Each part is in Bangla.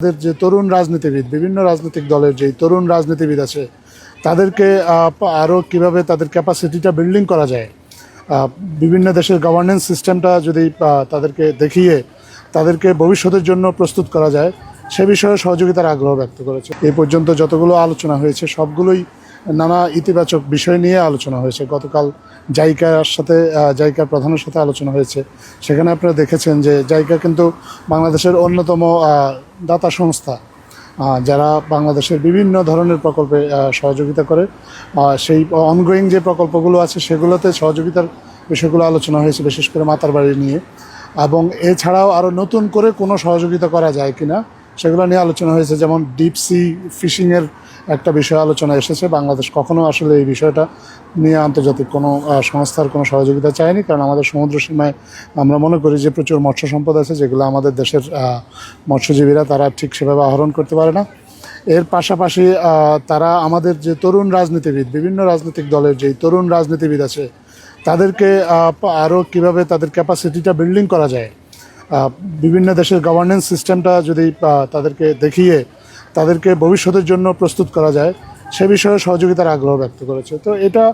আমাদের যে তরুণ রাজনীতিবিদ, বিভিন্ন রাজনৈতিক দলের যে তরুণ রাজনীতিবিদ আছে তাদেরকে আরও কিভাবে তাদের ক্যাপাসিটিটা বিল্ডিং করা যায়, বিভিন্ন দেশের গভর্নেন্স সিস্টেমটা যদি তাদেরকে দেখিয়ে তাদেরকে ভবিষ্যতের জন্য প্রস্তুত করা যায় সে বিষয়ে সহযোগিতার আগ্রহ ব্যক্ত করেছে। এই পর্যন্ত যতগুলো আলোচনা হয়েছে সবগুলোই নানা ইতিবাচক বিষয় নিয়ে আলোচনা হয়েছে। গতকাল জাইকার প্রধানের সাথে আলোচনা হয়েছে। সেখানে আপনারা দেখেছেন যে জাইকা কিন্তু বাংলাদেশের অন্যতম দাতা সংস্থা, যারা বাংলাদেশের বিভিন্ন ধরনের প্রকল্পে সহযোগিতা করে। সেই অনগোয়িং যে প্রকল্পগুলো আছে সেগুলোতে সহযোগিতার বিষয়গুলো আলোচনা হয়েছে, বিশেষ করে মাতার বাড়ি নিয়ে। এবং এছাড়াও আরও নতুন করে কোনো সহযোগিতা করা যায় কিনা সেগুলো নিয়ে আলোচনা হয়েছে। যেমন ডিপ সি ফিশিংয়ের একটা বিষয় আলোচনা এসেছে। বাংলাদেশ কখনো আসলে এই বিষয়টা নিয়ে আন্তর্জাতিক কোনো সংস্থার কোনো সহযোগিতা চায়নি, কারণ আমাদের সমুদ্র সীমায় আমরা মনে করি যে প্রচুর মৎস্য সম্পদ আছে, যেগুলো আমাদের দেশের মৎস্যজীবীরা তারা ঠিক সেভাবে আহরণ করতে পারে না। এর পাশাপাশি তারা আমাদের যে তরুণ রাজনীতিবিদ, বিভিন্ন রাজনৈতিক দলের যেই তরুণ রাজনীতিবিদ আছে তাদেরকে আরও কীভাবে তাদের ক্যাপাসিটিটা বিল্ডিং করা যায়, বিভিন্ন দেশের গভর্নেন্স সিস্টেমটা যদি তাদেরকে দেখিয়ে তাদেরকে ভবিষ্যতের জন্য প্রস্তুত করা যায় সে বিষয়ে সহযোগিতার আগ্রহ ব্যক্ত করেছে। তো এটা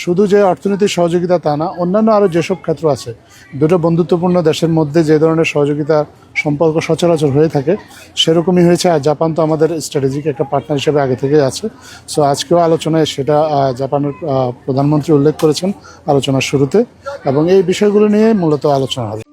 শুধু যে অর্থনৈতিক সহযোগিতা তা না, অন্যান্য আরও যেসব ক্ষেত্র আছে, দুটো বন্ধুত্বপূর্ণ দেশের মধ্যে যে ধরনের সহযোগিতা সম্পর্ক সচরাচর হয়ে থাকে সেরকমই হয়েছে। আর জাপান তো আমাদের স্ট্র্যাটেজিক একটা পার্টনার হিসেবে আগে থেকেই আছে। সো আজকেও আলোচনায় সেটা জাপানের প্রধানমন্ত্রী উল্লেখ করেছেন আলোচনার শুরুতে, এবং এই বিষয়গুলো নিয়ে মূলত আলোচনা হবে।